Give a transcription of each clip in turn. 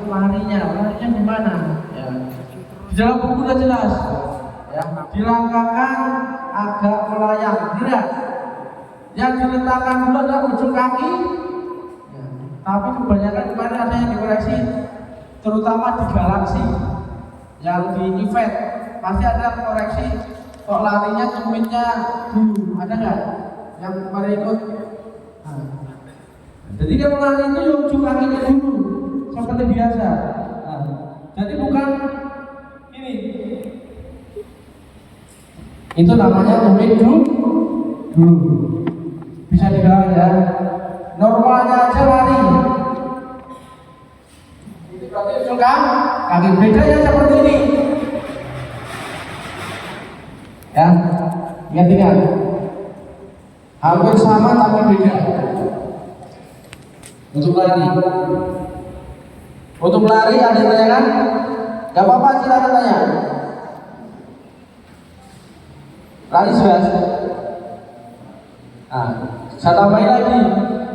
larinya gimana? Ya. Di dalam buku sudah jelas. Ya, dilangkahkan agak melayang, tidak. Yang diletakkan dulu adalah ujung kaki. Ya. Tapi kebanyakan kemarin ada yang dikoreksi, terutama di galaksi, yang di event pasti ada koreksi. Kok larinya tumitnya dulu, ada nggak? Yang kemarin ikut? Nah. Jadi kalau lari itu ujung kakinya dulu, seperti biasa. Nah, jadi bukan ini. Itu namanya tumit dulu. Bisa dibilang ya. Normalnya aja lari. Itu berarti ujung kaki. Bedanya seperti ini. Ya, ingat-ingat. Hampir sama tapi beda. Untuk lari ada yang tanya kan? Gak apa-apa, silakan tanya. Lari sudah. Nah, saya tambahin lagi.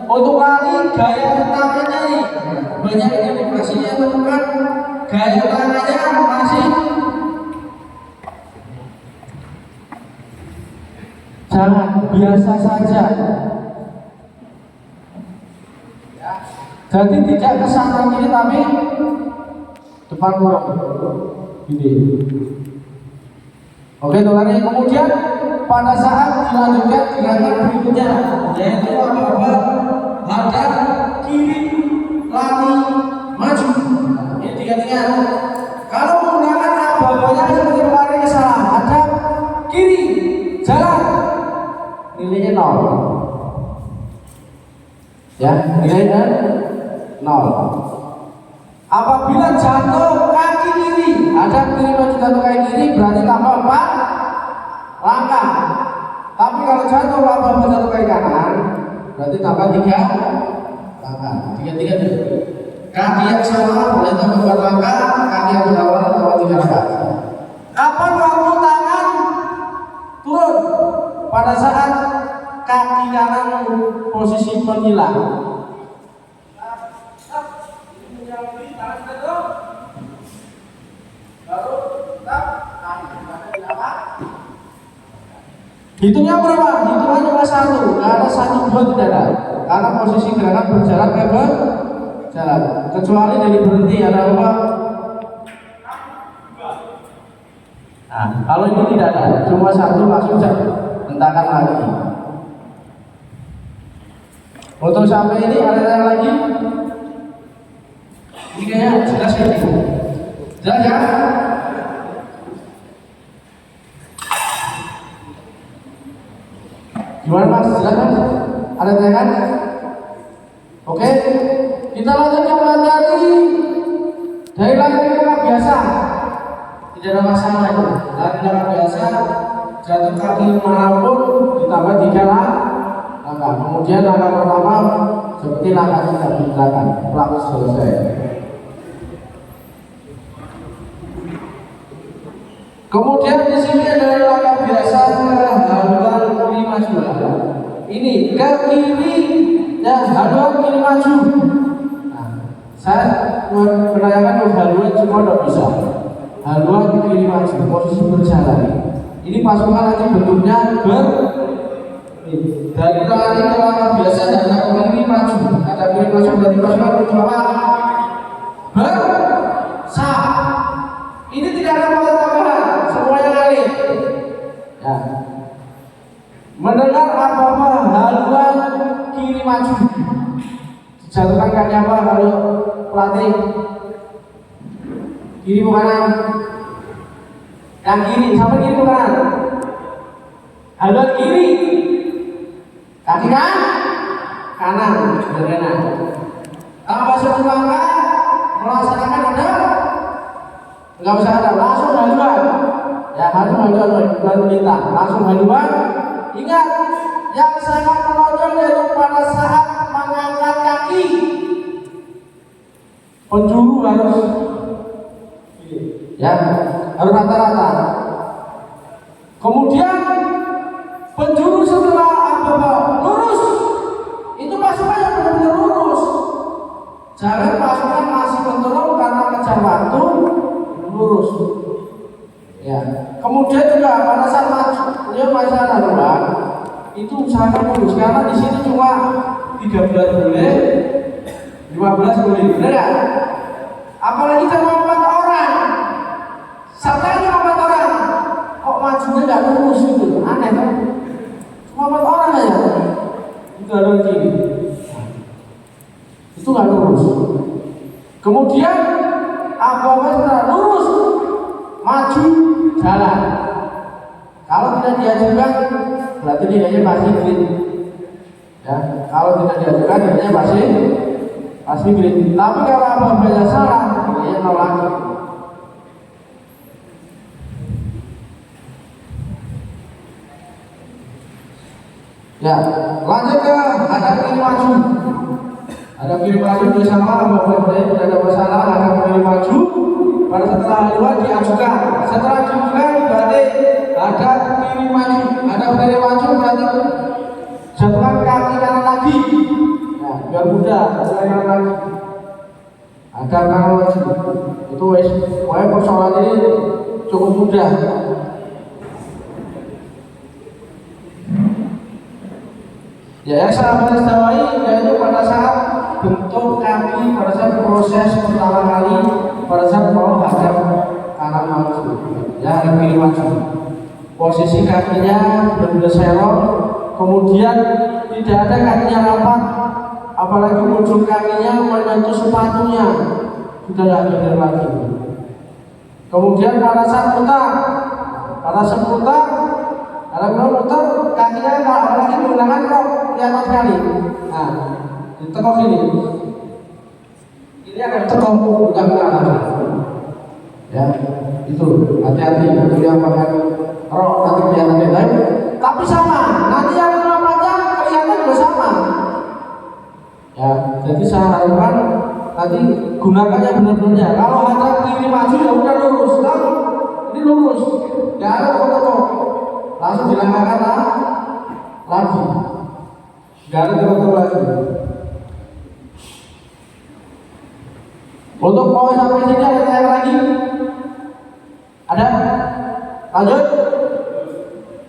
Untuk lari gaya tangannya nih banyak yang pastinya teman-teman. Gaya tangannya masih jangan biasa saja. Jadi tidak ke sana kiri tapi depan kurang. Ini. Oke, lari. Kemudian pada saat dilanjutkan gerakan berikutnya, yaitu apa? Hadap kiri, lari, maju. Ini tiga-tiga. Kalau menggunakan apa-apanya seperti kemarin salah. Hadap kiri, jalan. Nilainya 0. Ya, nilainya 0. Apabila jatuh kaki kiri, ada kiri maju jatuh kaki kiri berarti tambah 4 langkah. Tapi kalau jatuh jatuh kaki kanan berarti tambah 3 langkah. Tiga dulu. Kaki yang sama boleh tambah 4 langkah, kaki yang berlawanan tambah 3 langkah. Kapan waktu tangan turun? Pada saat kaki kanan posisi menghilang. Hitungnya berapa? Hitungnya cuma 1, nggak ada 1, 2 tidak ada. Karena posisi gerakan berjalan kayak berjalan. Kecuali dari berhenti ada apa? Nah, kalau ini tidak ada, cuma 1 langsung hentakan lagi. Untuk sampai ini ada yang lagi? Ini kayaknya jelas ya? Jelas ya? Gimana Mas? Jelas Mas? Ada tanyakan? Oke, kita lanjut yang dari lari langkah biasa. Tidak ada masalah itu. Lari langkah biasa, jatuh kaki manapun ditambah 3 langkah. Kemudian langkah pertama seperti langkah kita di belakang, pelak selesai. Kemudian di sini ada langkah biasa haluan kiri maju. Ini ke kiri ya, haluan kiri maju. Nah, saya menanyakan haluan cuma tidak bisa. Haluan kiri maju, posisi berjalan. Ini pasukan nanti bentuknya dari lari ke langkah biasa dan langkah kiri maju. Ada kiri maju dari pasukan berjalan. Ini tidak ada kata tambahan. Semuanya kali. Ya. Mendengar apa-apa haluan kiri maju. Dijatuhkan kaki apa kalau pelatih? Kiri ke kanan. Yang kiri sampai kiri ke kanan. Haluan kiri. Kaki kanan. Sederhana. Tambah 1 langkah melaksanakan ada. Enggak usah ada, langsung haluan. Ya, langsung haluan kita. Langsung haluan. Ingat, yang sangat menonjol yaitu pada saat mengangkat kaki. Penjuru harus ya, harus rata-rata. Kemudian penjuru setelah apa? Lurus. Itu pasukan yang benar-benar lurus. Jangan pasukan masih menterong belakang tuh lurus. Ya. Kemudian juga pada saat maju, beliau masa laluan itu usahakan lurus karena di situ cuma 13 boleh, 15 boleh, benar ya? Apalagi cuma 4 orang, sampai cuma 4 orang, kok majunya nggak lurus gitu, aneh kan? Cuma 4 orang aja, itu ada gini, itu nggak lurus. Kemudian apa setelah lurus, maju, jalan. Kalau tidak diajukan, berarti nilainya pasti green. Ya, kalau tidak diajukan, nilainya pasti green. Tapi kalau apa-apanya salah, nilainya 0 lagi. Ya, lanjut ke hadap kiri maju. Hadap kiri maju bersama apa-apanya tidak ada masalah. Hadap kiri maju. Pada setelah luar diajukan. Setelah diajukan berarti hadap kiri maju. Hadap kiri maju berarti jatuhkan kaki kanan lagi. Nah, biar mudah, jatuhkan kanan lagi. Hadap kanan maju. Itu persoalan ini cukup mudah. Ya, yang saya garisbawahi yaitu pada saat bentuk kaki, pada saat proses pertama kali, pada saat mau hadap kanan maju, ya hadap kiri maju. Posisi kakinya benar-benar serong, kemudian tidak ada kakinya rapat, apalagi ujung kakinya menyentuh sepatunya, sudah tidak benar lagi. Kemudian pada saat putar, kalau muter kakinya apalagi menggunakan rok kelihatan sekali. Nah, ditekuk ini. Ini akan tekuk bukan ke kanan. Ya, itu hati-hati untuk yang pakai rok nanti kelihatan beda. Tapi sama, nanti yang rambutnya kelihatan juga sama. Ya, jadi saya harapkan nanti gunakannya benar-benar. Kalau hadap kiri maju ya udah lurus, kan? Ini lurus, ya ada tekuk. Langsung dilangkahkan lagi, nggak ada terus lagi. Untuk mau sampai sini ada tanya lagi? Ada? Lanjut?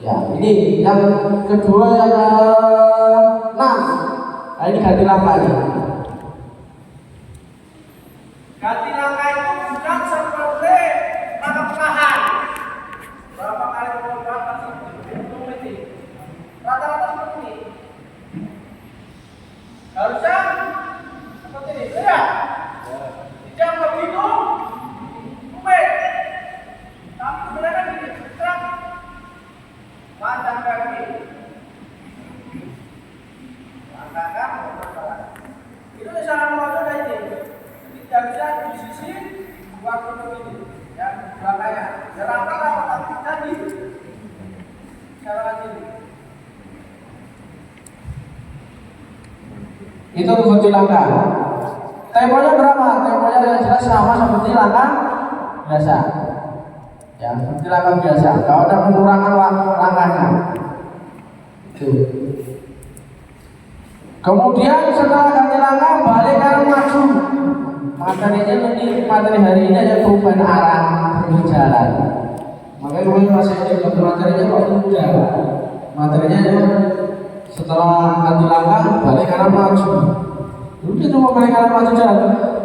Ya, ini yang kedua yang 6. Nah, ini ganti langkah ini. Ganti langkah itu bukan seperti langkah perlahan. Berapa kali rata-rata seperti ini. Harusnya seperti ini, tidak? Tidak begitu, rumit. Tapi sebenarnya gini, terang pandang kaki, langkahkan berjalan. Itu misalnya mengatur dari ini, tidak bisa di sisi buat untuk ini, ya belakangnya. Jalan tapi tadi, cara ini. Itu kunci langkah. Temponya berapa? Temponya yang jelas sama seperti langkah biasa. Ya, seperti langkah biasa. Kalau ada pengurangan langkahnya. Itu. Kemudian setelah ganti langkah balik kanan maju. Materinya ini materi hari ini aja perubahan arah berjalan. Makanya kalau masih ada materinya kok mudah. Materinya cuma setelah ganti langkah balik kanan maju. Udah cuma balik kanan maju jalan.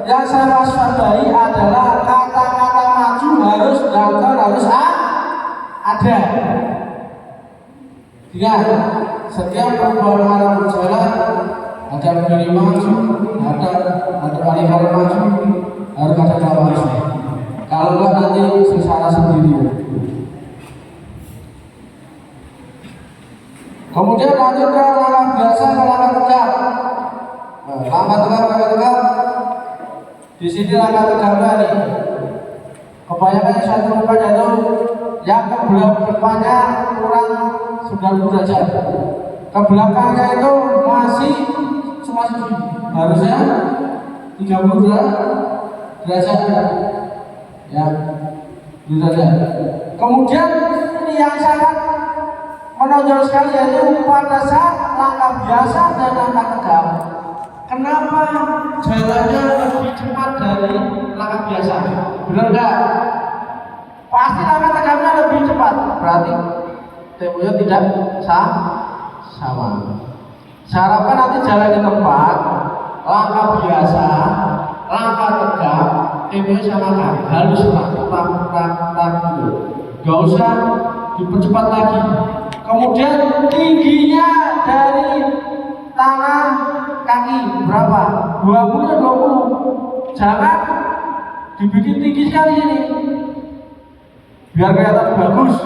Yang saya waspadai adalah kata-kata maju harus dangkal harus ada. Ingat, setiap perubahan arah berjalan ada kiri maju, ada balik kanan maju, harus ada belakang maju. Kalau enggak nanti sengsara sendiri. Kemudian lanjut ke langkah biasa ke langkah tegak. Langkah tegak. Di sini langkah tegaknya nih. Kebanyakan satu rupanya itu yang ke depannya kurang 90 derajat. Ke belakangnya itu masih cuma segini. Harusnya 30 derajat. Ya, derajat. Kemudian ini yang sangat menonjol sekali yaitu pada saat langkah biasa dan langkah tegak. Kenapa jalannya lebih cepat dari langkah biasa? benar nggak? Pasti langkah tegaknya lebih cepat, berarti temponya tidak sama. Saya harapkan nanti jalan di tempat, langkah biasa, langkah tegak, temponya sama kan, halus tak gitu. Gak usah dipercepat lagi. Kemudian tingginya dari tangan kaki berapa? 20. Jangan dibikin tinggi sekali ini, biar kelihatan bagus.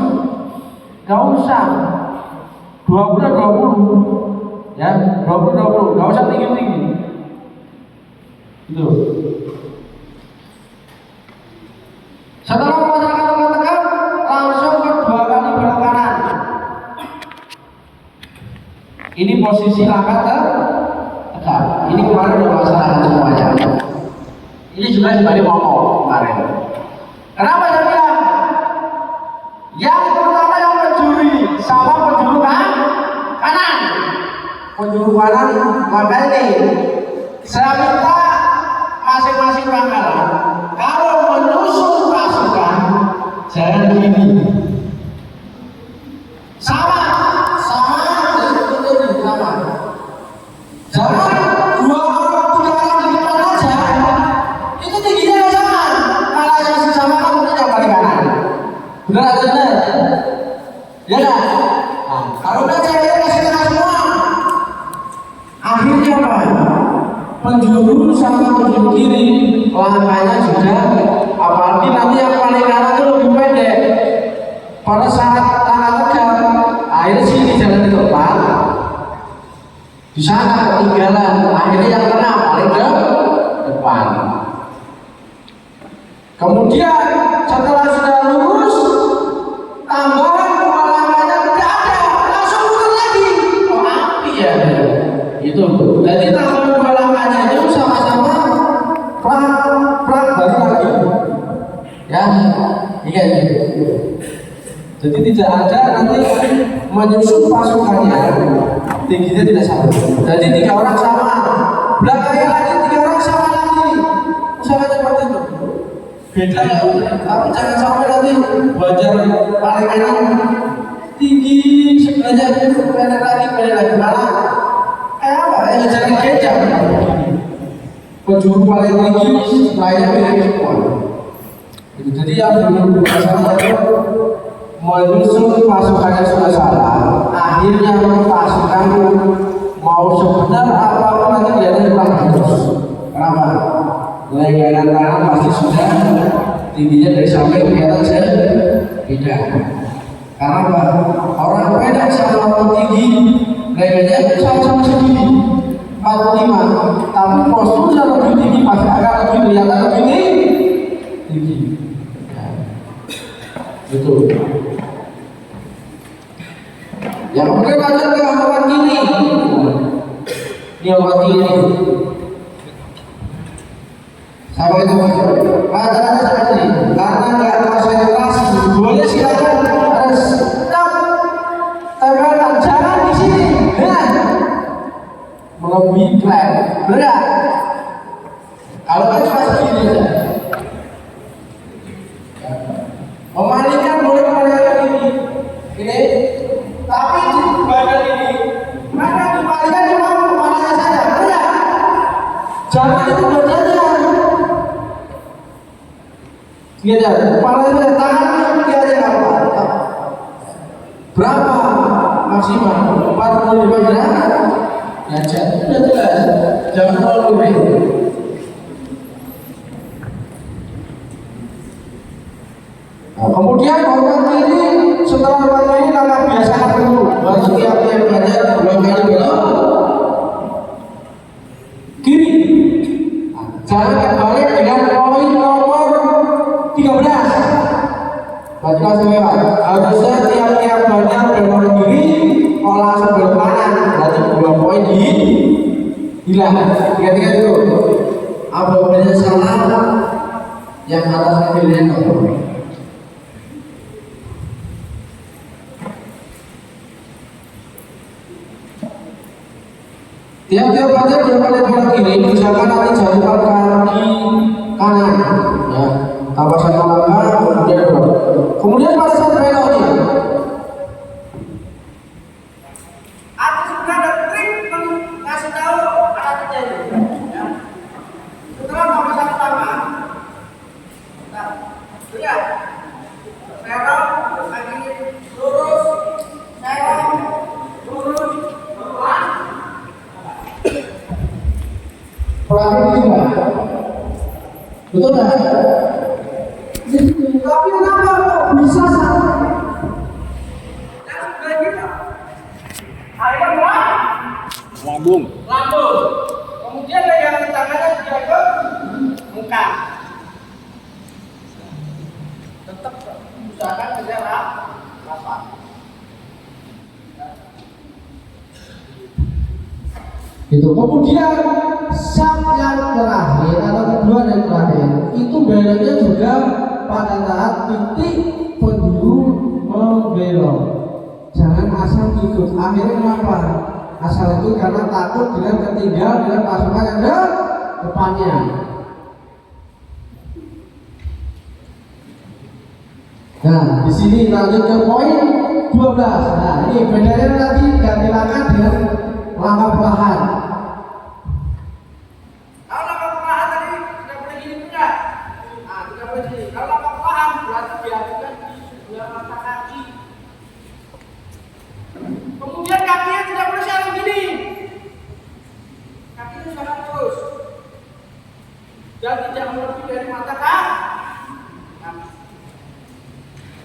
Gak usah 20 ya, 20 gak usah tinggi itu. Setelah melaksanakan langkah tegak, langsung kedua kali belok kanan. Ini posisi langkah tegak. Ini kemarin udah melaksanakan semuanya. Ini juga sebagai momok kemarin. Kenapa saya bilang? Yang pertama yang penjuru sama penjuru kanan. Penjuru kanan maka ini saya minta masing-masing pangkalan kalau menyusun pasukan jangan begini. Sama. Jangan 2 orang 3 orang di depan aja. Itu tingginya nggak sama. Kalau yang sama kan mungkin yang paling kanan. Benar atau benar? Ya kan? Nah, kalau udah cewek kasih tengah semua, akhirnya apa? Penjuru sama penjuru kiri langkahnya juga, apalagi nanti yang paling kanan itu lebih pendek. Pada saat tangan tegak, akhirnya sini jalan di depan, di sana ketinggalan, akhirnya yang tengah paling ke depan. Kemudian setelah sudah lurus, tambahan 2 langkahnya tidak ada, langsung muter lagi. Oh api ya, itu. Jadi tambahan 2 langkahnya itu sama-sama prak baru lagi. Ya, iya gitu. Jadi tidak ada nanti menyusun pasukannya tingginya tidak sama. Jadi 3 orang sama, belakangnya lagi 3 orang sama lagi. Usahakan seperti itu. Beda ya, tapi jangan sampai nanti wajar paling kanan tinggi sebenarnya pendek lagi malah apa? Jadi kejam. Penjuru paling tinggi lainnya pendek semua. Jadi yang belum bersama itu menyusun pasukannya sudah salah, akhirnya pasukan mau sebenar apapun nanti kelihatannya kurang bagus. Kenapa? Lengan tangan pasti sudah tingginya dari samping kelihatan beda. Karena apa? Orang pendek sama orang tinggi lengannya sama-sama segini 45, tapi posturnya lebih tinggi pasti akan lebih kelihatan lebih tinggi. Betul. Yang kemudian lanjut ke orang kiri. Ini orang kiri. Sampai itu pelajarannya seperti ini. Karena nggak konsentrasi, boleh silakan harus tetap tempelkan, jangan di sini. Melebihi plan, benar? Kalau kan cuma segini aja. Memalingkan boleh memalingkan ini, tapi di badan ini, maka dimalingkan cuma kepalanya saja, benar? Jangan itu badannya. Gitu, kepalanya tangan dia aja apa? Berapa maksimal? 45 derajat. Ya, sudah jelas. Jangan terlalu lebih. Kemudian orang kiri setelah orang ini langkah biasakan dulu. Setiap yang belajar 2 kali belok kiri. Jangan kembali dengan poin nomor 13. Baca semua. Harusnya tiap-tiap banyak belok kiri, kalau langsung belok kanan, berarti 2 poin hilang. Ingat-ingat itu. Apabila salah, yang atas pilihan nomor. Tiap-tiap kali dia balik belok kiri, misalkan nanti jatuhkan kaki kanan, ya. Tanpa satu langkah, kemudian belok. Kemudian pada saat belok ini, Artis sudah ada trik ngasih tahu arahnya ini. Ya. Setelah pada satu langkah, nah, lihat, serong, kaki lurus, serong, lurus, pelan. pelan itu juga. Betul nggak? Tapi kenapa kok bisa sampai? Dan sudah gitu. Akhirnya pelan. Lambung. Lambung. Kemudian pegangan tangannya juga ke muka. Tetap usahakan kerja rapat. Gitu. Kemudian sap yang terakhir atau kedua dan terakhir itu beloknya juga pada saat titik penjuru membelok. Jangan asal ikut. Akhirnya kenapa? Asal itu karena takut dengan ketinggalan dengan pasukan yang ada depannya. Nah, di sini lanjut ke poin 12. Nah, ini bedanya nanti ganti langkah dengan langkah perlahan. Kalau langkah perlahan tadi tidak boleh gini enggak? Nah, tidak boleh gini. Kalau langkah perlahan berarti diajukan di sebelah mata kaki. Kemudian kakinya tidak boleh saling gini. Kakinya jangan terus. Dan tidak melebihi dari mata kaki.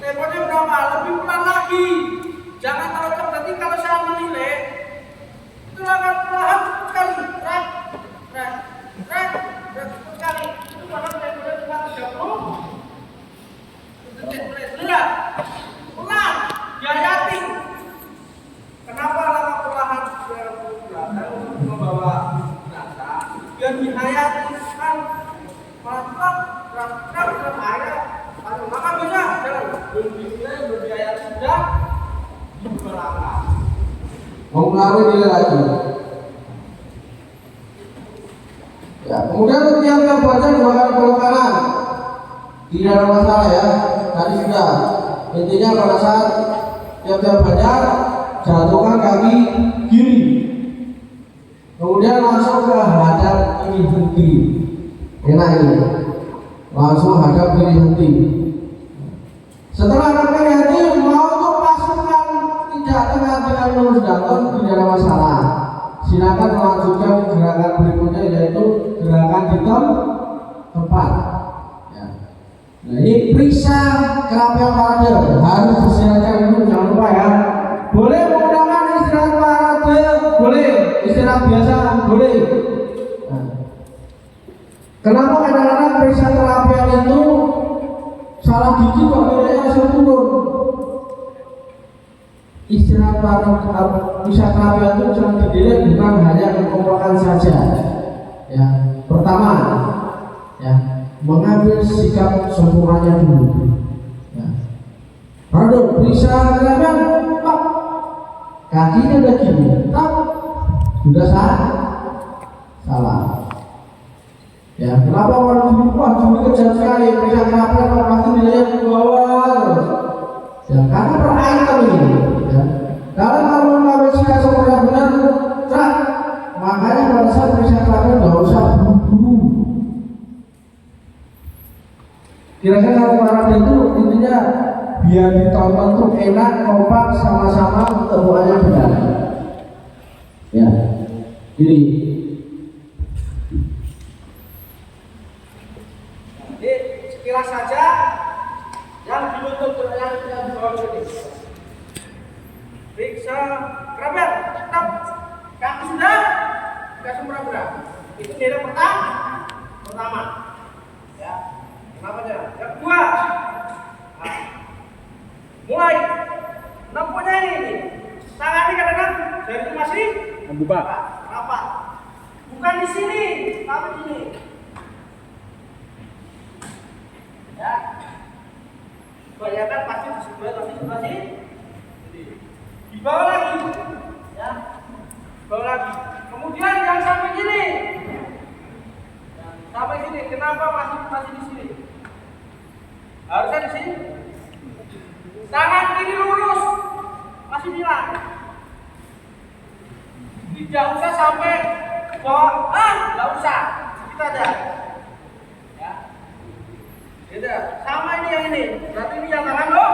Temponya berapa? Lebih pelan lagi. Jangan terlalu cepat. Nanti kalau saya menilai itu langkah perlahan sekali. Rek sekali. Itu bahkan temponya cuma 30 detik. Lihat, pelan, dihayati. Kenapa langkah perlahan sudah belakang untuk membawa jenazah? Biar dihayati kan mantap, dalam air. Maka bisa jalan. Belum dimulai, belum dihayati sudah berangkat. Mengulangi nilai lagi. Ya, kemudian setiap baca dua kali belok kanan. Tidak ada masalah ya. Tadi sudah. Intinya pada saat tiap-tiap baca jatuhkan kaki kiri. Kemudian langsung ke hadap kiri henti. Enak ini. Langsung hadap kiri henti. Setelah hadap kiri henti, mau untuk pasukan tidak dengan lurus datang tidak ada masalah. Silakan melanjutkan gerakan berikutnya yaitu gerakan di tempat. Ya. Nah, ini periksa kerapian parade harus disediakan dulu, jangan lupa ya. Boleh menggunakan istirahat parade, boleh istirahat biasa, boleh. Nah, kenapa kadang-kadang periksa kerapian itu salah gigi kok nilainya langsung turun? Istirahat parade, periksa kerapian itu jangan dinilai bukan hanya kekompakan saja. Ya, pertama, ya, mengambil sikap sempurnanya dulu. Ya. Parade, periksa kerapian, pak, kakinya udah gini, tak, sudah salah. Ya, kenapa orang dulu dulu kejam sekali, periksa kerapian kalau pasti nilainya ke bawah terus. Ya, karena perairan ini. Ya. Kalau mengambil sikap sempurna benar, tak, makanya pada saat periksa kerapian nggak usah buru-buru. Kira-kira satu parade itu intinya biar ditonton tuh enak, kompak, sama-sama temuannya benar. Ya, ini. Jadi sekilas saja yang dilutut yang di bawah ini. Periksa kerapian, tetap kaki sudah sempurna. Itu nilai pertama. Ya, kenapa jalan? Yang kedua, nah, mulai nempuhnya ini. Tangan ini kadang-kadang jari itu masih Membuka. rapat. Bukan di sini, tapi di sini. Ya, bayangkan pasti di sebelah tapi sebelah sini. Di bawah lagi, ya, bawah lagi. Kemudian yang sampai sini, ya, sampai sini. Kenapa masih di sini? kiri lurus, masih bilang. Tidak usah sampai bawah, nggak usah, kita aja. Ya, beda. Sama ini yang ini, berarti ini yang kanan loh.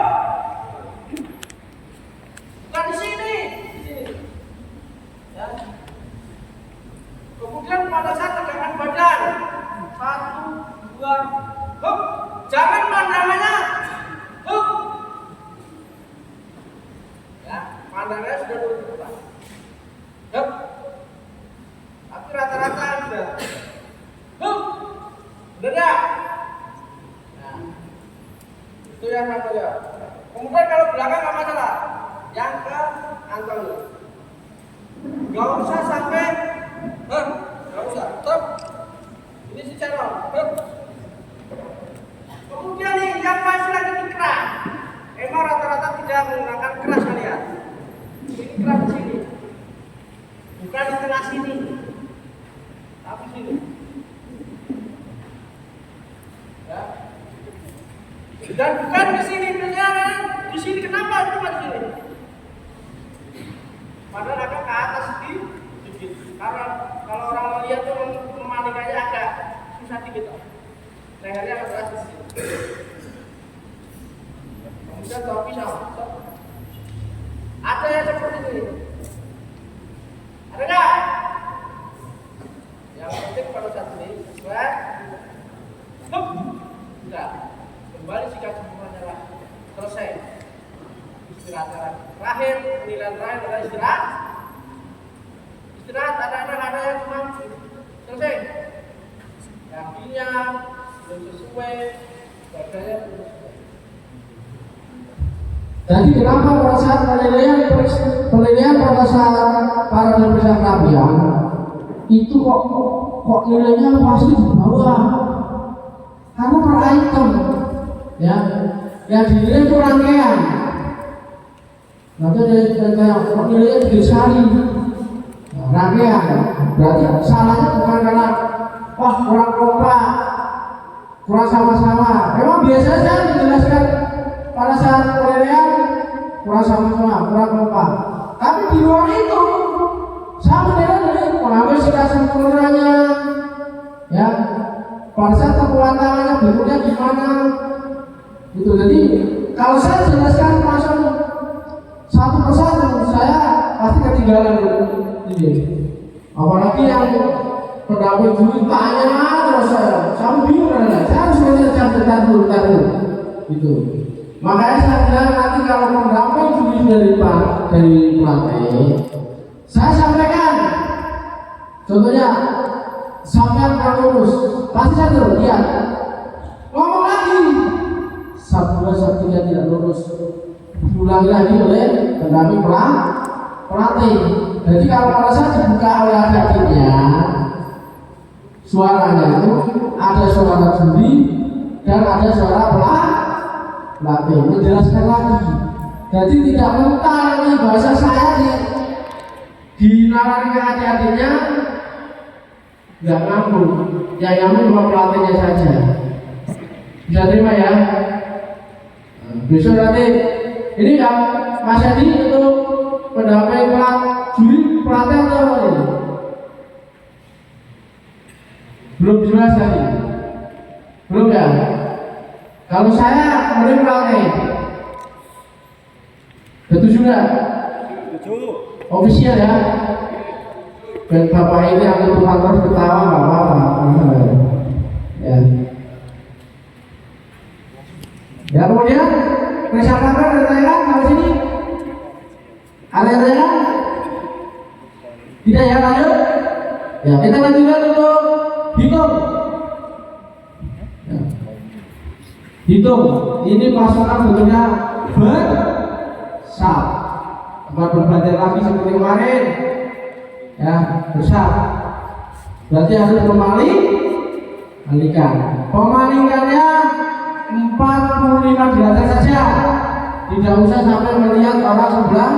Bukan di sini. Ya. Kemudian pada saat tegakkan badan, 1, 2, hup. Jangan pandangannya, hup. Ya, pandangannya sudah dulu ke depan. Hup. Tapi rata-rata sudah. Hup. Udah dah. Nah, itu yang namanya. Kemudian kalau belakang nggak masalah. Yang ke kantong. Nggak usah sampai. Nggak usah. Stop. Ini si channel. Hup. Kemudian nih yang masih lagi di keras. Emang rata-rata tidak menggunakan keras kalian. Ini keras di sini. Bukan di tengah sini, tapi sini. Ya. Dan bukan di sini, kan? Di sini kenapa cuma di sini? Padahal agak ke atas sedikit. Karena kalau orang melihat tuh memanikannya agak susah dikit. Lehernya agak keras di sini. Kemudian topi sama. Ada yang seperti ini. Ada nggak? Yang penting pada saat ini, sweat, hup, enggak, kembali sikat sempurnanya lah, selesai, istirahat lagi. Terakhir, penilaian terakhir adalah istirahat. Istirahat ada yang cuma selesai, kakinya belum sesuai, badannya belum sesuai. Jadi kenapa pada saat penilaian pada saat para pemirsa kerapian itu kok nilainya pasti di bawah? Karena per item, ya, yang dinilai itu rangkaian. Nanti ada kok nilainya tiga sekali, rangkaian. Berarti salahnya bukan karena wah kurang kompak, kurang sama-sama. Memang biasa saja dijelaskan pada saat penilaian kurang sama-sama, kurang kompak. Tapi di luar itu, saya menilai mengambil sikap sempurnanya, ya. Pada saat kekuatan tangannya bentuknya gimana, gitu. Jadi kalau saya jelaskan langsung satu persatu, saya pasti ketinggalan ini. Apalagi yang pendamping dulu tanya terus saya bingung kan? Saya harus menjelaskan dulu, gitu. Makanya saya bilang nanti kalau pendamping juri dari pelatih, saya sampaikan. Contohnya, sampai kurang lurus, pasti saya terus lihat. Ngomong lagi, sabtu tidak lurus, diulangi lagi oleh pendamping pelatih. Jadi kalau pada saat dibuka oleh adik-adiknya, suaranya itu ada suara juri dan ada suara pelatih menjelaskan lagi. Jadi tidak mentah ini bahasa saya dinalarkan ke adik-adiknya, nggak ngambung. Yang ngambung cuma pelatihnya saja. Bisa terima ya? Besok nanti ini ya Mas Adi untuk pendamping juri pelatih atau ini? Belum jelas tadi. Belum ya? Kalau saya beri pelatih, betul juga. Ofisial ya. Dan bapak ini aku terus ketawa nggak apa-apa. Ya. Ya kemudian persiapan ada tanyakan sampai sini. Ada yang tanyakan? Tidak ya, lanjut. Ya kita lanjutkan untuk hitung. Ya. Hitung. Ini pasukan bentuknya besar. Bukan berbanding lagi seperti kemarin. Ya besar. Berarti harus memalikan. Pemalikannya 45 derajat saja, tidak usah sampai melihat orang sebelah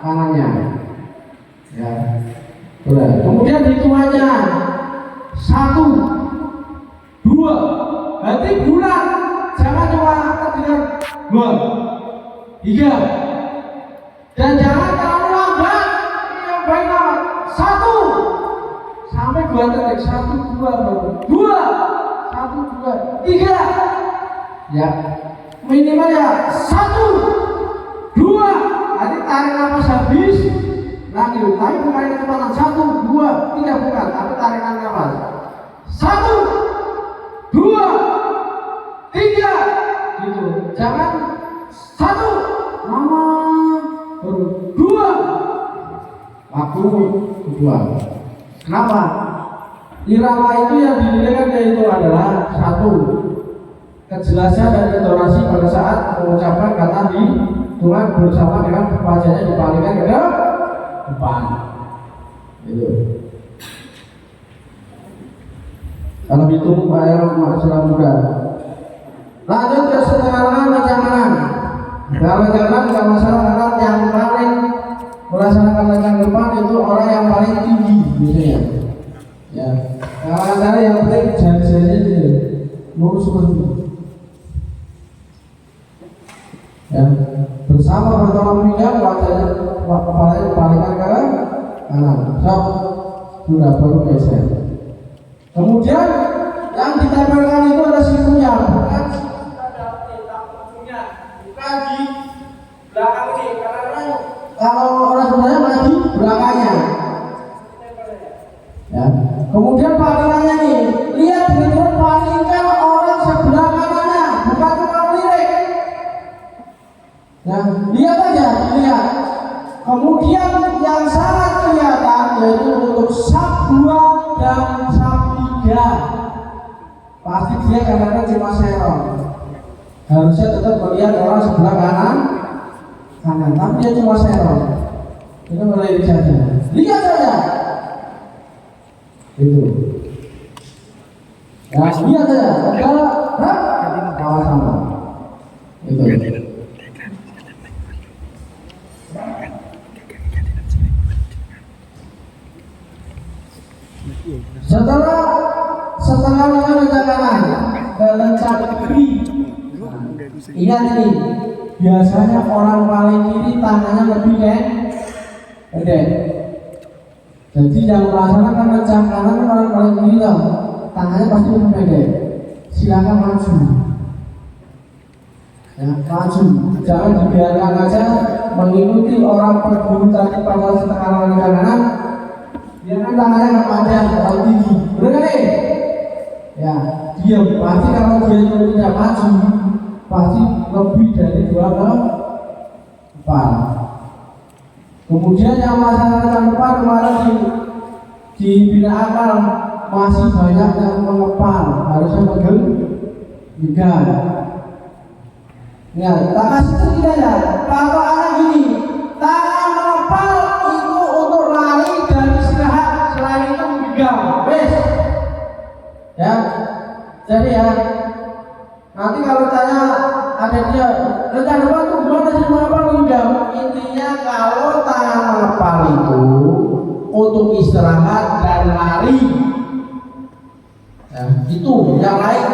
kanannya. Ya, boleh. Kemudian hitungannya 1, 2, berarti bulat, jangan cuma terdengar 2. 3. Dan jangan terlalu lambat. Yang baik lambat. 1 sampai 2 detik. 1, 2, baru 2, 1, 2, 3. Ya, minimal ya 1, 2. Nanti tarik nafas habis. Lagi, tapi bukan kecepatan 1, 2, 3 bukan, tapi tarikan nafas. 1, 2, 3, gitu. Jangan 1 lama, baru 2 waktu kedua. Kenapa? Irama itu yang dinilai yaitu adalah 1 kejelasan dan intonasi pada saat mengucapkan kata di Tuhan bersama dengan wajahnya dipalingkan ke depan. Itu. Kalau itu sudah mudah. Lanjut ke setengah kencang. Kalau jalan tidak masalah karena yang paling melaksanakan kencang depan itu orang yang paling tinggi biasanya. Ya. Kalau cara yang penting jari-jarinya itu lurus seperti itu. Ya. Bersama bertolak pinggang wajahnya kepalanya dipalingkan ke kanan. Sok sudah baru geser. Kemudian yang ditempelkan itu ada sikunya, bukan bukan di belakang ini. Karena kalau orang sebenarnya masih di belakangnya. Ya. Kemudian palingannya nih, lihat begitu palingkan orang sebelah kanannya, bukan cuma lirik. Nah, lihat aja, lihat. Kemudian yang sangat kelihatan yaitu untuk sub 2 dan sub 3. Pasti dia kadang-kadang cuma serong. Harusnya tetap melihat orang sebelah kanan, tapi dia cuma serong. Itu melirik saja. Lihat saja. Itu. Ya, lihat saja. Ada kawasan. Itu. Setelah lencang kanan dan lencang kiri. Ingat ini, biasanya orang paling kiri tangannya lebih pendek. Jadi yang melaksanakan lencang kanan orang paling kiri loh, tangannya pasti lebih pendek. Silakan maju. Ya, maju. Jangan dibiarkan aja mengikuti orang berburu tadi pada setengah lencang kanan. Dia kan tangannya nggak panjang, terlalu tinggi, benar kan nih? Ya, diam. Pasti kalau dia tidak maju, pasti lebih dari 2 ke depan. Kemudian yang melaksanakan depan kemarin di bina akal masih banyak yang mengepal, harusnya menggenggam. Ya, tak kasih tidak ya. Kalau anak gini, tangan mengepal itu untuk lari dan istirahat, selain itu menggenggam. Wes, ya. Jadi ya, nanti kalau tanya ada dia rencana depan tuh gimana sih mengepal menggenggam? Intinya kalau tangan mengepal itu untuk istirahat dan lari, ya, itu yang lain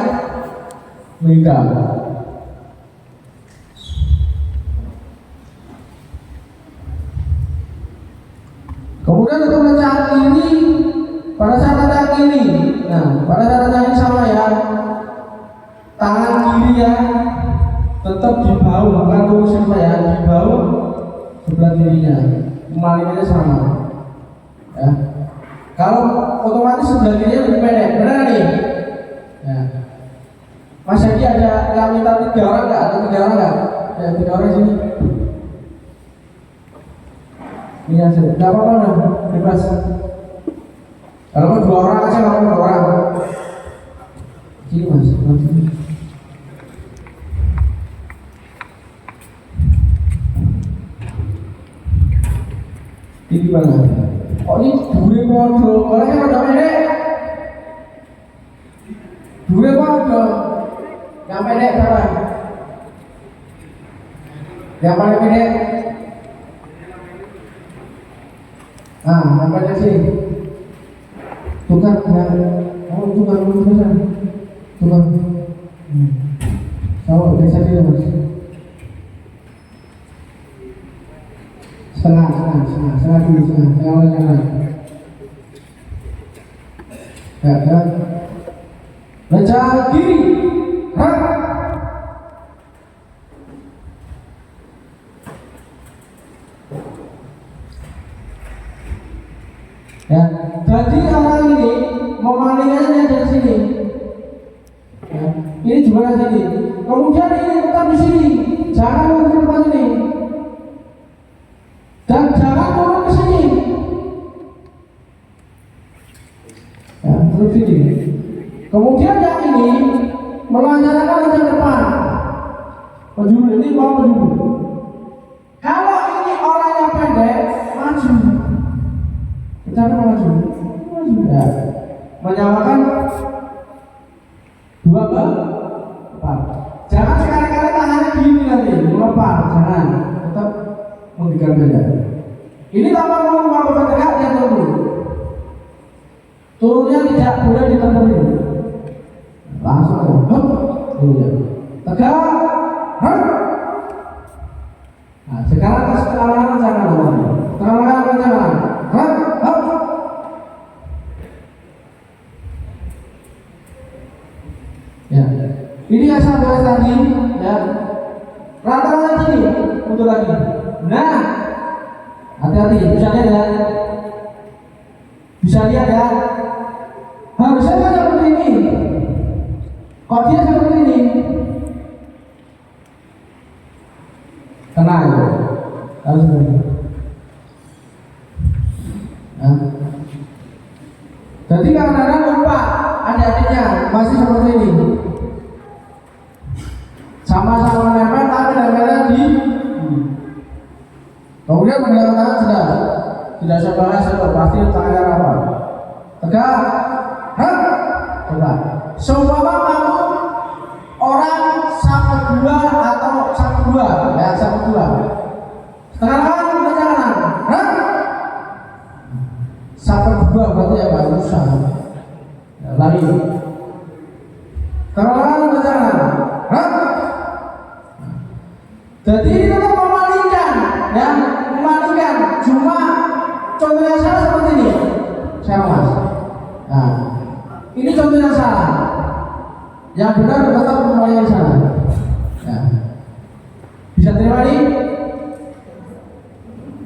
menggenggam. Kemudian untuk lencang kiri, pada saat lencang kiri, nah pada saat lencang ini sama ya, tangan kiri ya tetap di bahu, bukan lurus ya, di bahu sebelah kirinya, kemalingannya sama. Ya, kalau otomatis sebelah kirinya lebih pendek, benar nih? Ya. Mas Yadi ada yang minta 3 orang nggak? Ada 3 orang nggak? Ya 3 orang sini. Iya sih, nggak apa-apa dong, bebas. Kalau mau 2 orang aja, nggak mau 2 orang. Sini mas, langsung. Ini mana? Oh ini 2 modal, boleh ada pendek? 2 modal, yang pendek berapa? Yang paling pendek? Nah, namanya sih tukang ya, oh tukang terusan, tukang, sama biasa dia mas. setengah dulu, setengah. Ya. Baca kiri, ya, jadi orang ini memalingkannya dari sini. Ya, ini juga dari sini. Kemudian ini tetap di sini, jangan turun ke depan ini, dan jangan turun ke sini. Ya, terus sini. Kemudian yang ini melancarkan ke depan. Penjuru ini mau penjuru. Kalau ini orangnya pendek, maju. Cara maju, ya. Menyamakan dua ke depan. Jangan sekali-kali tangannya gini nanti, melempar, jangan. Tetap memberikan beda. Ini tanpa mau bertegak, dia turun. Turunnya tidak boleh ditempeli. Langsung, tegak, Nah, sekarang ke sekarang jangan lama. Sekarang jangan. Ya, ini yang saya bahas tadi, ya. Rata lagi, mundur lagi. Nah, hati-hati, bisa lihat ya. Bisa lihat ya. Harusnya kan seperti ini. Kok dia seperti ini? Tenang ya. Harus seperti ini. Nah. Jadi kadang-kadang lupa adik-adiknya masih seperti ini. Sama-sama nempel tapi nempelnya di. Kemudian menggunakan tangan tidak sabar pasti tangannya apa? Tegak, tegak. Seumpama kamu orang sapu dua atau sapu dua, ya sapu dua. Sekarang kita jangan, sapu dua berarti ya Pak susah. Ya, lari. Sekarang kita jangan, Jadi ini tetap memalingkan, ya, memalingkan. Cuma contohnya salah seperti ini, saya mas. Nah, ini contohnya salah. Yang benar tetap memalingkan salah. Ya. Bisa terima ini?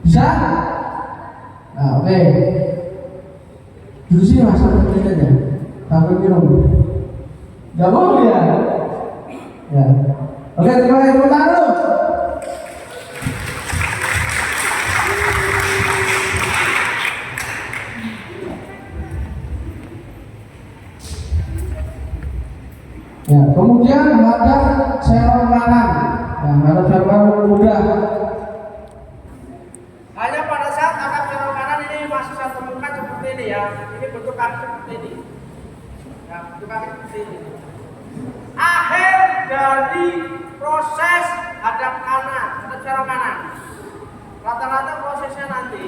Bisa? Nah, oke. Duduk sini mas, sampai menit aja, sampai minum. Gak mau ya? Ya. Oke, terima kasih. Tepuk tangan dulu. Ya, kemudian menghadap serong kanan. Ya, menghadap serong kanan mudah. Hanya pada saat menghadap serong kanan ini masih saya temukan seperti ini ya. Ini bentuk kaki seperti ini. Ya, bentuk kaki seperti ini. Akhir dari proses hadap kanan, hadap serong kanan. Rata-rata prosesnya nanti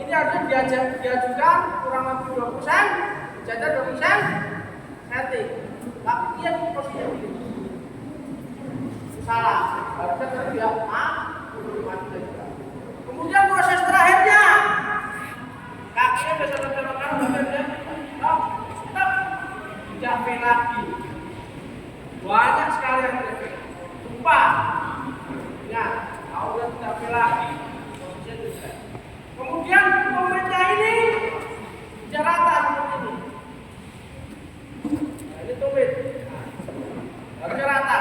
ini harus diajukan kurang lebih 20%, jajar 20% setting. Tapi dia di posisi ini salah, harusnya terbiak A, kemudian proses terakhirnya kakinya bisa terbelokan, stop, tidak P lagi, banyak sekali yang terjadi, lupa, ya, kalau udah tidak P lagi, kemudian momentnya ini tidak rata seperti ini. Ini tumit, harusnya rata.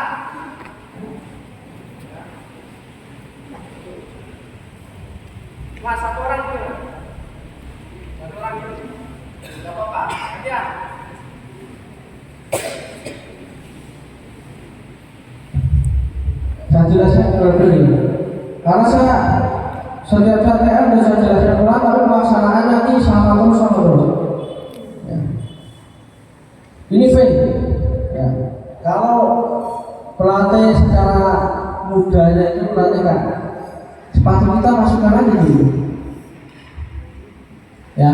Mas, satu orang dulu. Satu orang dulu. Tidak apa-apa, ya. Saya jelaskan dulu. Karena saya setiap saat sudah saya jelaskan ulang, tapi pelaksanaannya ini sama terus. Ya. Ini V. Ya. Kalau pelatih secara mudahnya itu melatihkan sepatu kita masukkan aja dulu. Ya,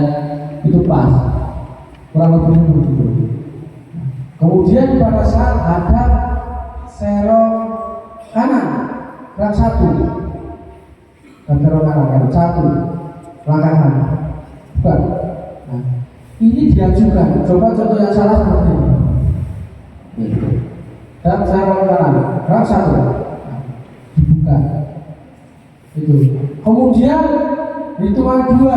itu pas. Kurang lebih begitu. Kemudian pada saat hadap serong kanan, gerak satu. Dan belok kanan, satu, langkah kanan, bukan. Nah, ini diajukan. Coba contoh yang salah seperti ini. Dan saya belok kanan, gerak satu, dibuka. Itu. Kemudian hitungan dua,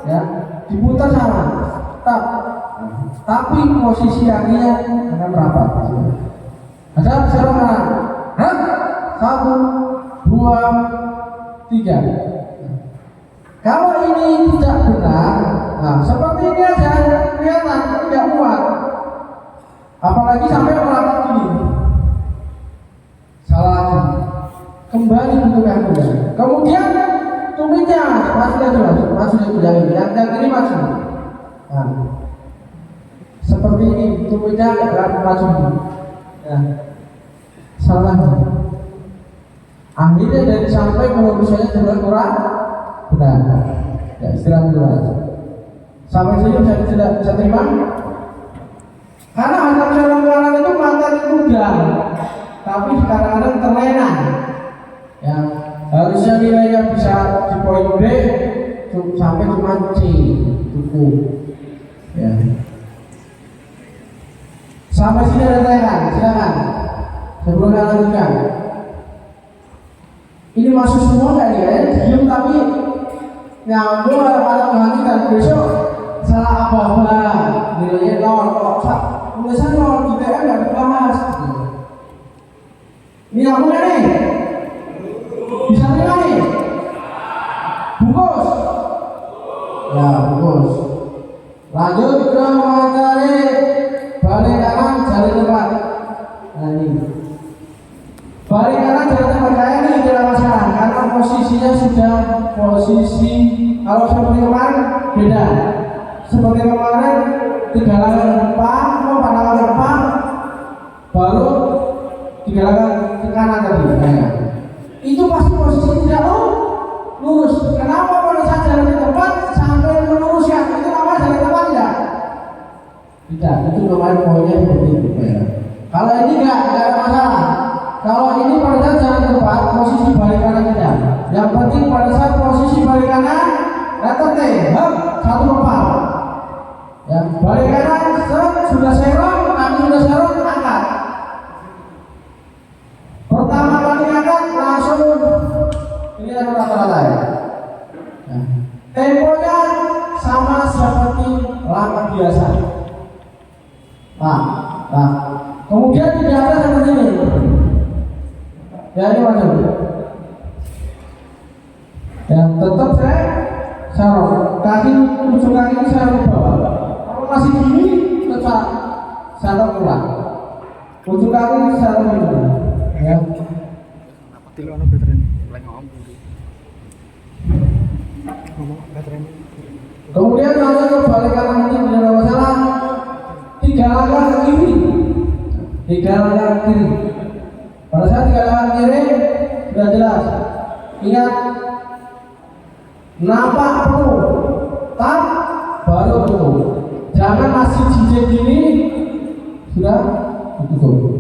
ya, diputar sama, tetap. Tapi posisi kakinya akan merapat. Ada sekarang kanan, satu, dua, tiga. Kalau ini tidak benar, nah seperti ini aja kelihatan tidak kuat. Apalagi sampai merapat gini, salah lagi. Kembali bentuk kakinya. Kemudian tumitnya masuk lagi yang ini masuk. Nah, seperti ini tumitnya agak maju. Nah, salah lagi. Akhirnya dari sampai penerusannya sudah kurang benar. Ya, istirahat dulu aja. Sampai sini bisa terima. Karena anak sarung itu mantan mudah, tapi kadang-kadang terlena. Ya, harusnya nilainya bisa di poin B sampai cuma C, cukup. Ya. Sampai sini ada tanyakan, silakan. Sebelum kita lanjutkan. Ini masuk semua nggak ya? Diam tapi nyambung ada perhatikan. Besok salah apa-apa nilainya nol kok. Tulisan nol ITM nggak dibahas. Ini nyambung ya nih? Bisa terima nih? Bungkus? Ya bungkus. Lanjut ke materi balik kanan jari depan. Nah ini balik kanan jari depan kayak ini tidak masalah karena posisinya sudah posisi. Kalau seperti kemarin beda. Seperti kemarin 3 langkah ke depan, 4 langkah ke depan, baru 3 langkah ke kanan tadi. Nah, itu pasti posisi tidak lurus. Kenapa pada saat jalan ke depan sampai meluruskan? Itu namanya jalan ke depan tidak? Tidak, itu namanya poinnya seperti itu. Ya. Kalau ini enggak ada masalah. Kalau ini pada saat jalan ke depan posisi balik kanan saja. Yang penting pada saat posisi balik kanan, datang satu lepas. Ya, balik kanan sudah serong, kaki sudah serong, angkat. Pertama kali angkat langsung ini rata-rata ya. Nah, temponya sama seperti langkah biasa. Nah, kemudian tidak ada seperti ini. Ya ini masuk. Ya tetap saya sarung, ujung kaki ini saya ke bawah. Kalau masih gini tetap sarung kurang. Ujung kaki saya ke bawah. Ya. Kemudian kalau ke balik kanan ini tidak ada masalah. 3 langkah ke kiri, 3 langkah ke kiri. Pada saat 3 langkah ke kiri sudah jelas. Ingat, nampak penuh, tap baru tutup. Jangan masih jijik gini sudah ditutup.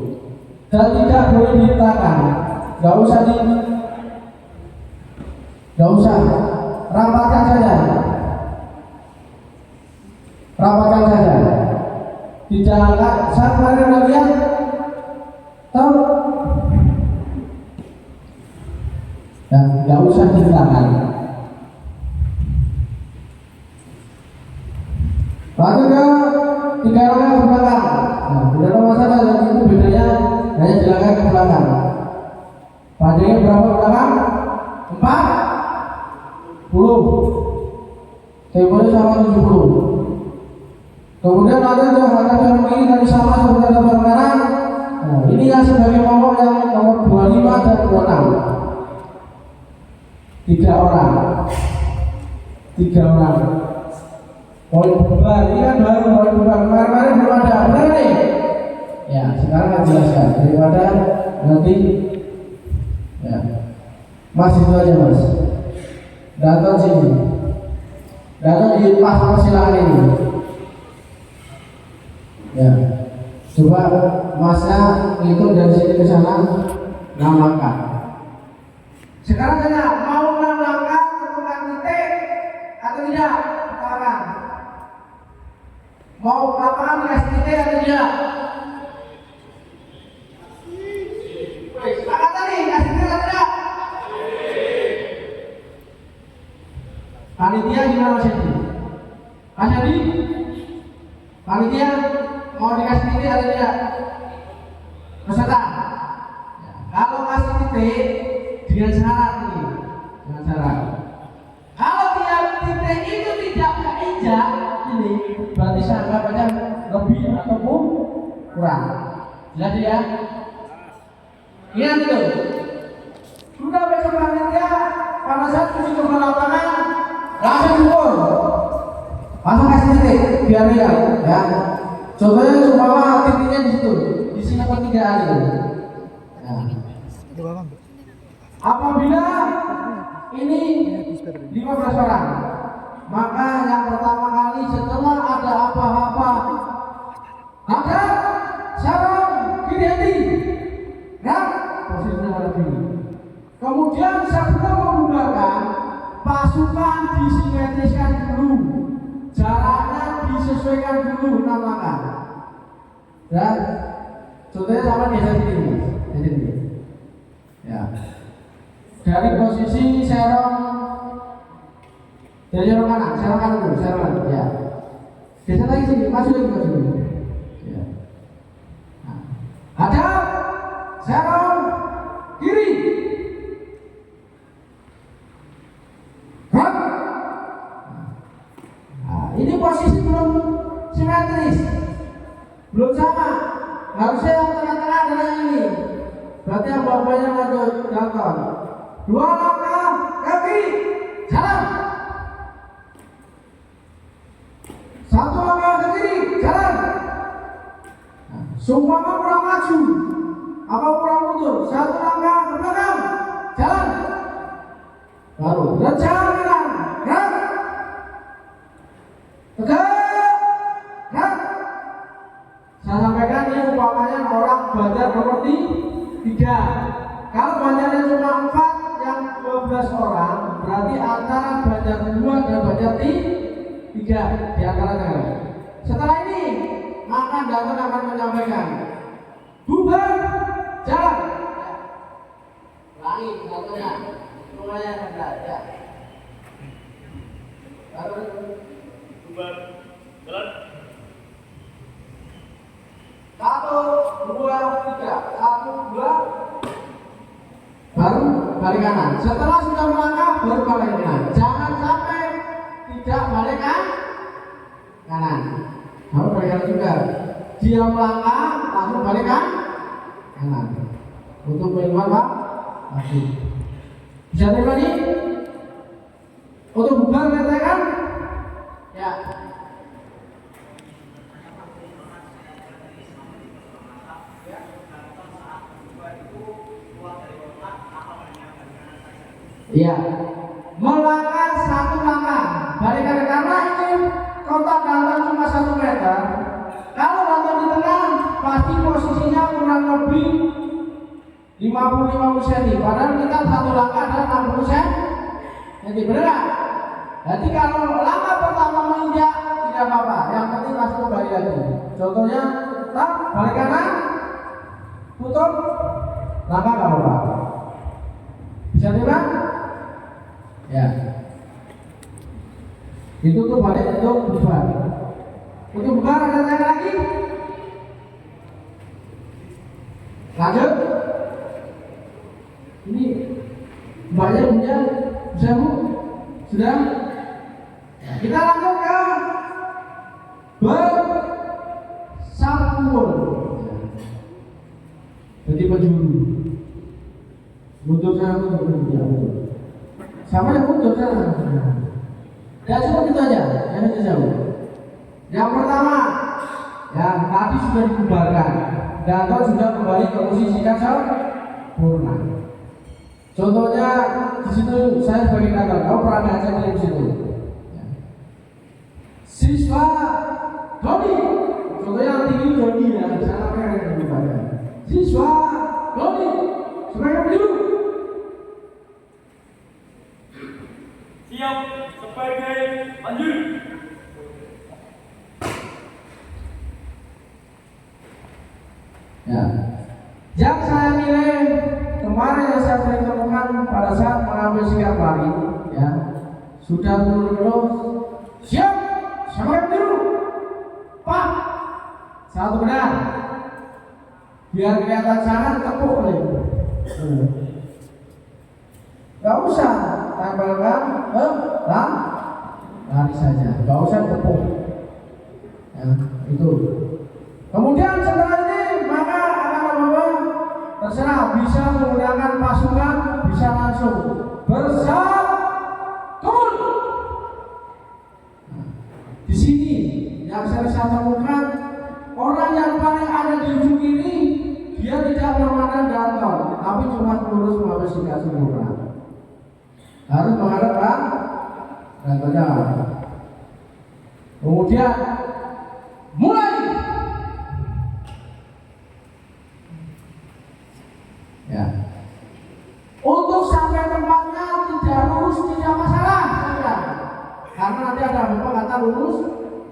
Dan tidak boleh ditahan. Gak usah, rapatkan saja. Tidak akan saat kalian lihat tahu dan nggak usah ditahan. Lalu ke 3 langkah ke belakang. Nah, tidak ada masalah, yang itu bedanya hanya jalan ke belakang. Panjangnya berapa ke belakang? 40. Temponya sama 70. Kemudian ada yang ini tadi sama seperti ada kanan. Nah, ini yang sebagai nomor yang nomor 25 dan 26. 3 orang. Poin bubar, ini kan baru poin bubar. Kemarin belum ada, benar nih? Ya, sekarang saya jelaskan daripada nanti. Ya, Mas itu aja Mas. Datang sini. Datang di pas persilangan ini. Ya, coba Masnya hitung dari sini ke sana 6 langkah. Sekarang saya mau 6 langkah ke tukang titik atau tidak? Sekarang mau lapangan dikasih titik atau tidak? Sepakat tadi kasih titik atau tidak? Panitia gimana Mas Yadi? Mas Yadi? Panitia mau dikasih titik atau tidak? Peserta? Ya, kalau kasih titik dengan syarat ini, dengan syarat. Kalau dia titik itu tidak keinjak ini, berarti saya anggap aja lebih ataupun kurang. Jelas ya? Ingat itu. Sudah besok panitia pada saat cuci ke lapangan langsung ukur, langsung kasih titik biar lihat ya. Contohnya cuma titiknya di situ, di sini pertigaan itu. Ya. Apabila ini 15 orang, maka yang pertama kali setelah ada apa-apa, ada sarung kiri hati, ya posisinya ada gini. Kemudian sebelum membubarkan, pasukan disimetriskan dulu, jaraknya disesuaikan dulu 6 langkah. Ya, contohnya sama desa sini, ya. Dari posisi serong kanan dulu, ya. Desa lagi sini, maju lagi. Ya. Nah, ada serong kiri. Nah, ini posisi belum simetris, belum sama. Harusnya yang tengah-tengah adalah ini. Berarti yang bawahnya lanjut jatuh. 2 langkah kaki jalan. 1 langkah ke kiri jalan. Seumpama kurang maju apa kurang mundur, 1 langkah ke belakang jalan. Baru jalan gerak. Tegak gerak. Saya sampaikan ini umpamanya orang banjar seperti 3. Kalau banjarnya cuma 4 yang 12 orang, berarti antara banjar 2 dan banjar 3 di antaranya. Setelah ini, maka Datuk akan menyampaikan bubar jalan. Ulangi satunya, semuanya ada ya. Bubar jalan. 1, 2, 3, 1, 2. Baru balik kanan. Setelah sudah melangkah baru balik kanan. Jangan sampai tidak balik kanan. Harus balik kanan juga. Dia melangkah langsung balik kanan. Untuk minimal Pak. Lagi. Bisa terima nih? Untuk bubar katakan? Ya. Iya, melangkah 1 langkah. Balik kanan karena ini kotak dantan cuma 1 meter. Kalau dantan di tengah, pasti posisinya kurang lebih 50 cm. Padahal kita 1 langkah adalah 60 cm. Jadi benar. Jadi kalau langkah pertama menginjak tidak apa-apa. Yang penting langsung kembali lagi. Contohnya, balik kanan, tutup, langkah nggak apa-apa. Bisa terima? Ya. Itu tuh balik untuk bubar. Untuk bubar ada tanya lagi? Lanjut. Ini banyak punya bisa Bu? Sudah? Ya, kita lanjut ke bersambung. Jadi penjuru. Mundur sana, mundur. Sama yang mundur sana. Dan cukup itu aja, yang jauh. Yang pertama, yang tadi sudah dibubarkan dan sudah kembali ke posisi sempurna. Contohnya di situ saya sebagai kakak, kau pernah ngajak di situ. Siswa Doni, contohnya yang tinggi Doni ya, sana yang dibubarkan. Siswa Doni, sebagai penjuru. Ya. Yang saya nilai kemarin yang saya perhitungkan pada saat mengambil sikap lari, ya, sudah terus siap, siapa biru, Pak, satu benar, biar kelihatan sangat tepuk nih. Gak usah tempelkan lari saja, gak usah tepuk. Ya, itu. Kemudian setelah ini maka akan apa? Terserah, bisa menggunakan pasukan, bisa langsung bersatu. Di sini yang saya temukan, orang yang paling ada di ujung ini dia tidak memandang gantor, tapi cuma lurus menghadap sikap sempurna. Harus menghadap gantornya. Kemudian mulai. Ya. Untuk sampai tempatnya tidak lurus tidak masalah, tidak. Karena nanti ada beberapa kata lurus,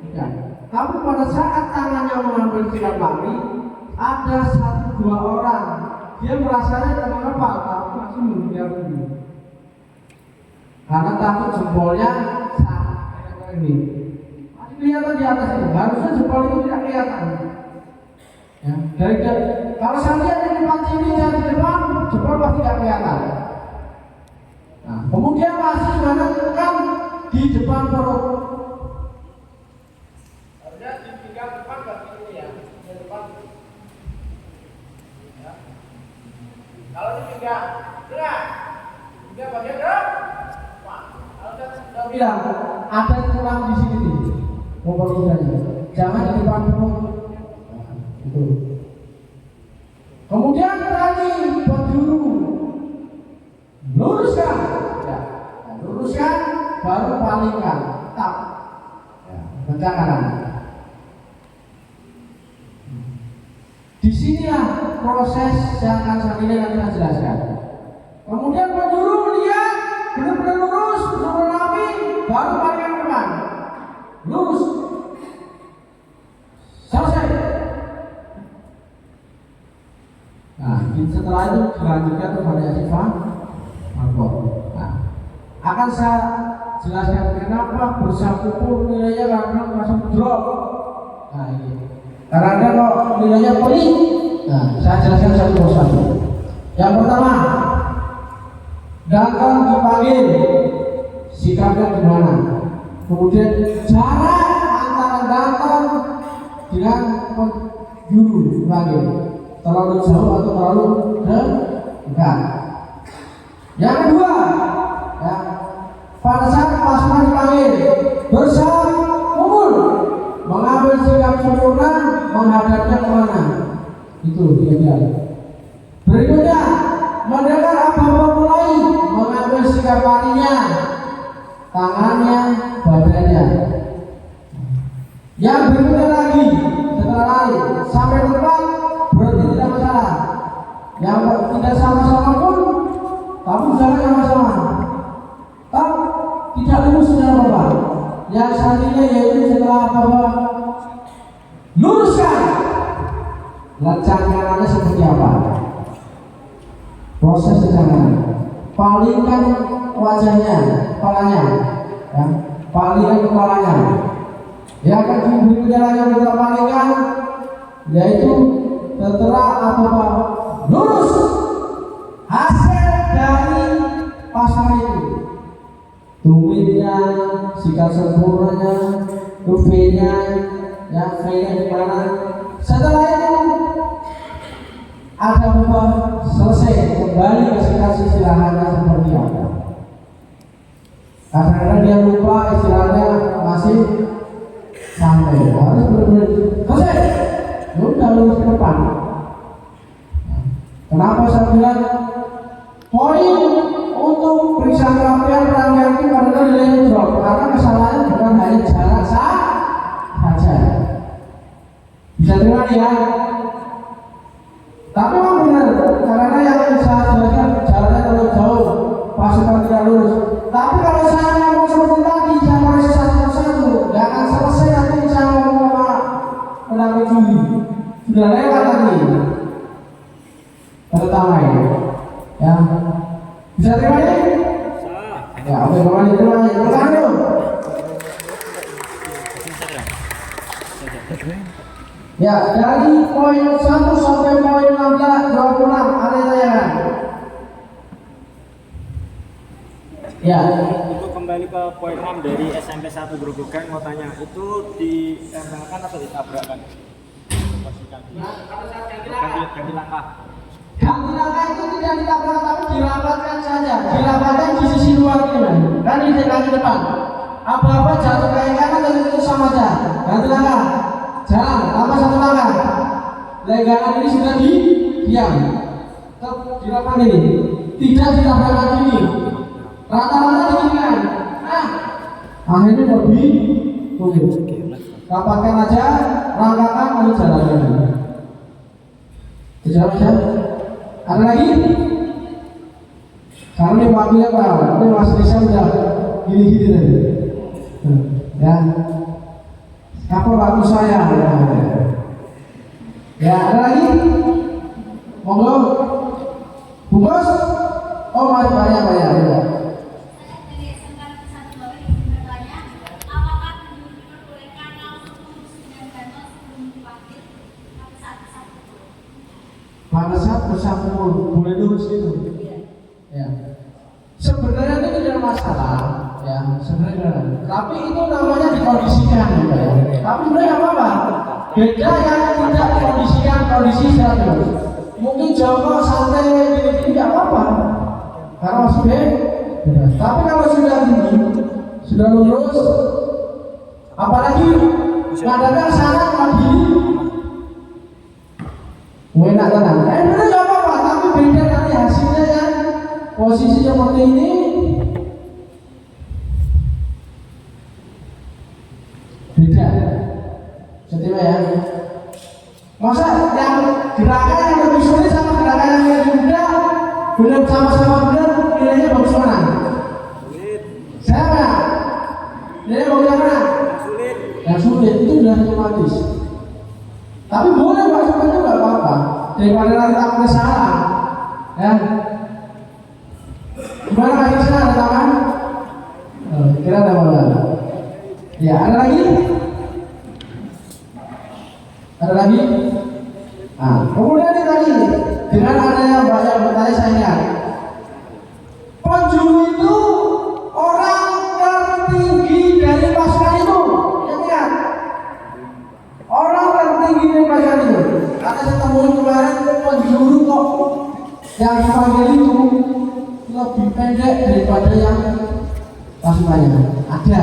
tidak. Tapi pada saat tangannya mengambil sikap lari, ada 1-2 orang dia merasanya terkepal, tapi masih menghindar dulu. Karena takut jempolnya saat ini. Masih kelihatan di atas itu, harusnya jempol itu tidak kelihatan. Ya, kalau saya lihat di depan sini dan di depan, jempol pasti tidak kelihatan. Nah, kemudian masih menentukan di depan perut. Harusnya di pinggang depan bagian ini ya, di depan. Ya. Kalau di pinggang tengah, pinggang bagian depan. Saya bilang ada kurang di sini nih, pemperluannya. Jangan di depan perut. Itu. Kemudian tadi penjuru luruskan, ya, luruskan, baru palingkan, tap, ya, pencak kanan. Disinilah proses yang akan saya ini nanti saya jelaskan. Kemudian penjuru lihat benar-benar lurus, benar-benar rapi, baru palingkan ke depan, lurus, selesai. Nah, setelah itu dilanjutkan kepada sifat makhluk. Nah, akan saya jelaskan kenapa bersatu pun nilainya karena langsung drop. Nah, ini karena kalau nilainya pelik. Nah, saya jelaskan satu persatu. Yang pertama, datang dipanggil, sikapnya gimana? Kemudian jarak antara datang dengan penjuru dipanggil, terlalu jauh atau terlalu dekat. Yang kedua, ya, pada saat pasukan dipanggil berkumpul, mengambil sikap sempurna, menghadapnya kemana? Itu dia. Berikutnya, mendengar apa-apa mulai, mengambil sikap larinya, tangannya, badannya. Yang berikutnya lagi, setelah lari sampai tempat berarti tidak masalah. Yang tidak sama-sama pun, tapi jangan sama-sama. Tidak lurus tidak apa-apa. Yang selanjutnya yaitu setelah apa-apa luruskan, lencang kanannya seperti apa? Proses lencang kanan. Palingkan wajahnya, kepalanya, ya. Palingkan kepalanya. Yang berikutnya lagi yang kita palingkan yaitu setelah apa-apa lurus, hasil dari pasangan itu, tumitnya, sikap sempurnanya, V-nya, yang V-nya gimana. Setelah itu ada apa? Selesai, kembali ke sikap istilahnya seperti apa. Karena dia lupa istilahnya masih sampai, harus benar-benar selesai. Udah lurus ke depan. Kenapa saya bilang poin untuk periksa kerapian rangkaian itu adalah nilai drop, karena kesalahannya bukan hanya jarak saja. Bisa terima ya? Tapi memang benar, karena yang saya jelaskan jaraknya terlalu jauh, pasukan tidak lurus. Tapi kalau saya ngomong seperti tadi, saya koreksi satu persatu, nggak akan selesai nanti saya ngomong sama pendamping juri. Sudah lewat tadi. pertama ini. Ya, bisa terima ini? Ya, oke, kembali terima ini. Terima dulu. Ya, dari poin 1 sampai poin 26 ada yang tanyakan? Ya. Itu kembali ke poin 6 dari SMP 1 Grobogan, mau tanya, itu ditembakkan atau ditabrakkan? Ganti langkah. Ganti langkah itu tidak ditabrak tapi dirapatkan saja. Dirapatkan di sisi luar ini, kan di kaki depan. Apa-apa jatuh ke kanan dan itu sama aja. Ganti langkah. Jalan, tambah satu langkah. Legangan ini sudah diam. Dirapatkan ini. Tidak ditabrakkan ini. Rata-rata begini kan. Akhirnya lebih tunggu. Rapatkan aja, langkahkan lalu jalankan. Jalan aja. Ada lagi? Karena ini waktunya Pak, ini Mas Rizal udah gini-gini tadi. Ya. Apa waktu saya? Ya, ada lagi? Monggo. Bungkus? Oh, masih banyak. Ya. Pada saat bersambung boleh lurus itu. Ya. Sebenarnya itu tidak masalah, ya. Sebenarnya. Tapi itu namanya dikondisikan, ya. Tapi sebenarnya apa-apa. Beda yang tidak dikondisikan, kondisi secara lurus. Mungkin Jawa santai gini-gini tidak apa-apa. Karena masih beda. Tapi kalau sudah gini, sudah lurus, apalagi ngadapnya sana lagi. Enak tenang. Benar nggak apa-apa, tapi beda nanti hasilnya ya. Posisi seperti ini. Beda. Setia ya. Masa yang gerakan yang lebih sulit sama gerakan yang lebih mudah, benar sama-sama benar, nilainya bagus mana? Siapa? Nilainya bagus yang mana? Yang sulit itu sudah otomatis. Tapi boleh Pak, sebenarnya nggak apa-apa. Daripada nanti takutnya salah, ya. Gimana Pak Isna, ada tangan? Kira ada apa? Ya, ada lagi? Ada lagi? Nah, kemudian ini tadi dengan adanya banyak bertanya saya ingat, penjuru itu orang tertinggi dari pasukan itu, ingat? Orang tertinggi dari pasukan itu. Karena saya temuin kemarin penjuru kok yang dipanggil itu lebih pendek daripada yang pasukannya. Ada.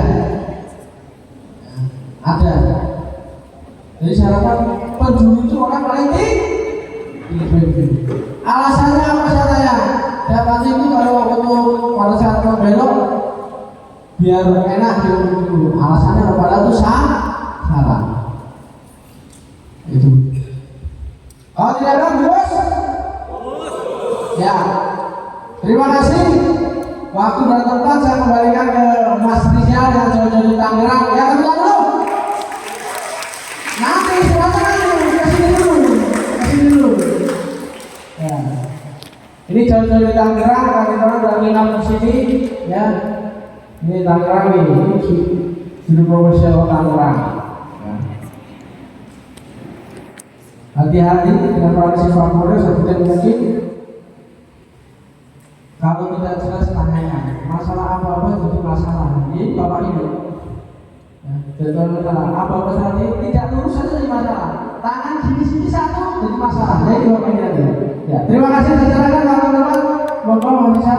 Jadi saya harapkan penjuru itu orang paling tinggi. Alasannya apa saya tanya? Saya pasti itu kalau pada saat membelok biar enak dulu. Alasannya kepada itu salah. Itu. Kalau tidak ada bos? Ya. Terima kasih. Waktu dan tempat saya kembalikan ke Mas Rizal yang jauh-jauh di Tangerang. Ya, teman dulu. Nanti silakan kasih dulu. Ya. Ini jauh-jauh di Tangerang, kita udah nginap di sini, ya. Ini Tangerang ini Juru Profesional Tangerang. Ya. Hati-hati dengan kondisi favorit seperti mungkin. Kalau tidak jelas tanyakan, masalah apa-apa jadi masalah. Ini Bapak ini. Ya, jadi masalah apa-apa tadi tidak lurus saja jadi masalah. Tangan sini satu jadi masalah. Jadi Bapak ini. Ya, terima kasih. Silakan teman-teman. Bapak mau bisa